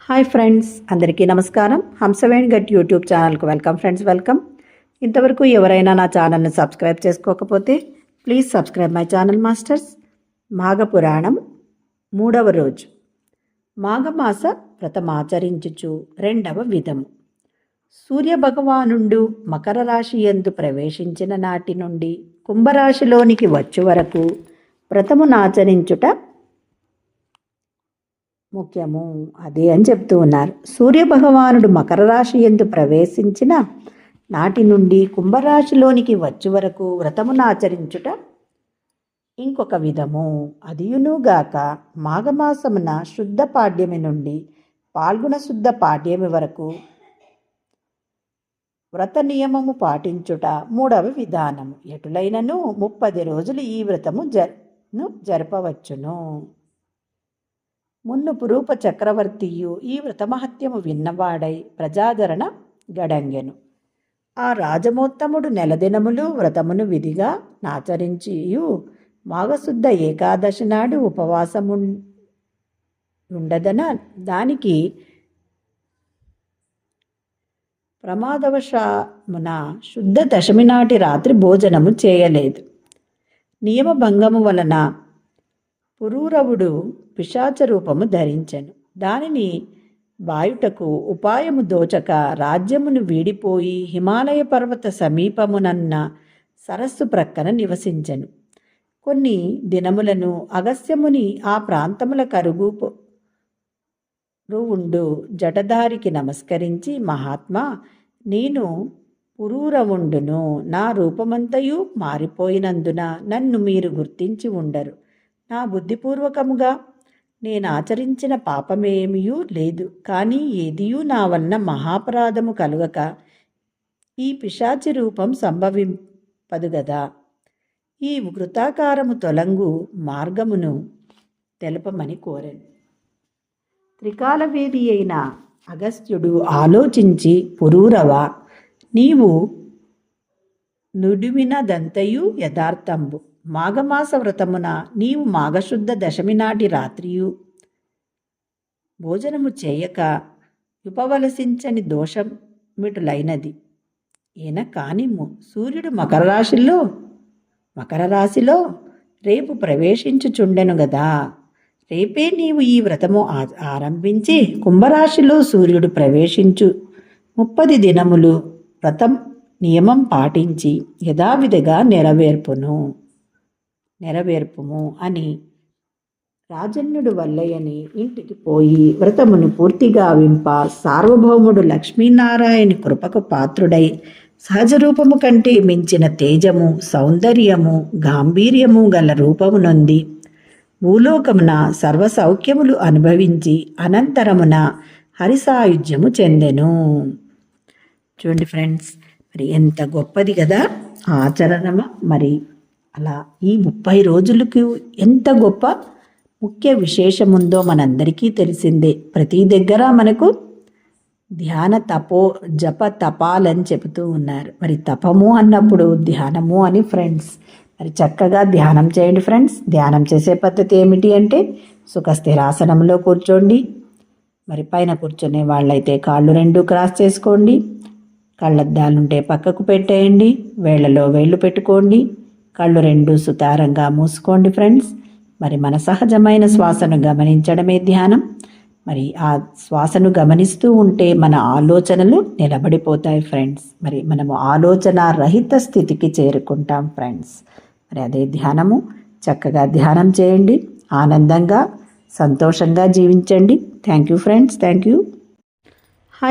Hi friends, అందరికీ నమస్కారం. హంసవేణి గట్ యూట్యూబ్ ఛానల్కి వెల్కమ్ ఫ్రెండ్స్, వెల్కమ్. ఇంతవరకు ఎవరైనా నా ఛానల్ని సబ్స్క్రైబ్ చేసుకోకపోతే please subscribe my channel masters. Maghapuranam 3వ రోజు. మాఘమాస వ్రతమాచరించుచు 2వ విధము. సూర్యభగవానుండు మకర రాశి యందు ప్రవేశించిన నాటి నుండి కుంభరాశిలోనికి వచ్చు వరకు వ్రతమునాచరించుట ముఖ్యము. అదే అని చెప్తూ ఉన్నారు. సూర్యభగవానుడు మకర రాశి యందు ప్రవేశించిన నాటి నుండి కుంభరాశిలోనికి వచ్చు వరకు వ్రతమునాచరించుట ఇంకొక విధము. అదియునుగాక మాఘమాసమున శుద్ధ పాడ్యమి నుండి పాల్గొన శుద్ధ పాడ్యమి వరకు వ్రత నియమము పాటించుట 3వ విధానము. ఎటులైనను 30 రోజులు ఈ వ్రతము జరపవచ్చును. మున్ను పురూప చక్రవర్తియు ఈ వ్రతమహత్యము విన్నవాడై ప్రజాదరణ గడంగెను. ఆ రాజమోత్తముడు నెలదినములు వ్రతమును విధిగా నాచరించియు మాఘశుద్ధ ఏకాదశి నాడు ఉపవాసముండదన దానికి ప్రమాదవశామున శుద్ధ దశమి నాటి రాత్రి భోజనము చేయలేదు. నియమభంగము వలన పురూరవుడు పిశాచ రూపము ధరించెను. దానిని బాయుటకు ఉపాయము దోచక రాజ్యమును వీడిపోయి హిమాలయ పర్వత సమీపమునన్న సరస్సు ప్రక్కన నివసించెను. కొన్ని దినములను అగస్త్యముని ఆ ప్రాంతముల కరుగుండు జటధారికి నమస్కరించి, మహాత్మా, నేను పురూరవుండును. నా రూపమంతయు మారిపోయినందున నన్ను మీరు గుర్తించి ఉండరు. నా బుద్ధిపూర్వకముగా నేను ఆచరించిన పాపమేమియూ లేదు. కానీ ఏదియూ నా వలన మహాపరాధము కలుగక ఈ పిశాచి రూపం సంభవింపదు గదా. ఈ వృతాకారము తొలంగు మార్గమును తెలుపమని కోరాను. త్రికాలవేది అయిన అగస్త్యుడు ఆలోచించి, పురూరవ, నీవు నుడివినదంతయు యథార్థంబు. మాఘమాస వ్రతమున నీవు మాఘశుద్ధ దశమి నాటి రాత్రియు భోజనము చేయక ఉపవలసించని దోషమిటులైనది. ఈయన కానిము సూర్యుడు మకర రాశిలో రేపు ప్రవేశించుచుండెను గదా. రేపే నీవు ఈ వ్రతము ఆరంభించి కుంభరాశిలో సూర్యుడు ప్రవేశించు 30 దినములు వ్రతం నియమం పాటించి యథావిధిగా నెరవేర్పుము అని రాజన్యుడు వల్లయని ఇంటికి పోయి వ్రతమును పూర్తిగా వింప సార్వభౌముడు లక్ష్మీనారాయణ కృపకు పాత్రుడై సహజరూపము కంటే మించిన తేజము, సౌందర్యము, గాంభీర్యము గల రూపము నొంది భూలోకమున సర్వసౌఖ్యములు అనుభవించి అనంతరమున హరిసాయుధ్యము చెందెను. చూడండి ఫ్రెండ్స్, మరి ఎంత గొప్పది కదా ఆచరణమ. మరి అలా ఈ 30 రోజులకు ఎంత గొప్ప ముఖ్య విశేషముందో మనందరికీ తెలిసిందే. ప్రతి దగ్గర మనకు ధ్యాన జప తపాలని చెబుతూ ఉన్నారు. మరి తపము అన్నప్పుడు ధ్యానము అని ఫ్రెండ్స్. మరి చక్కగా ధ్యానం చేయండి ఫ్రెండ్స్. ధ్యానం చేసే పద్ధతి ఏమిటి అంటే సుఖస్థిరాసనంలో కూర్చోండి. మరి పైన కూర్చునే వాళ్ళైతే కాళ్ళు 2 క్రాస్ చేసుకోండి. కళ్ళద్దాలుంటే పక్కకు పెట్టేయండి. వేళ్లలో వేళ్ళు పెట్టుకోండి. కళ్ళు 2 సుతారంగా మూసుకోండి ఫ్రెండ్స్. మరి మన సహజమైన శ్వాసను గమనించడమే ధ్యానం. మరి ఆ శ్వాసను గమనిస్తూ ఉంటే మన ఆలోచనలు నిలబడిపోతాయి ఫ్రెండ్స్. మరి మనము ఆలోచన రహిత స్థితికి చేరుకుంటాం ఫ్రెండ్స్. మరి అదే ధ్యానము. చక్కగా ధ్యానం చేయండి. ఆనందంగా సంతోషంగా జీవించండి. Thank you friends. Thank you.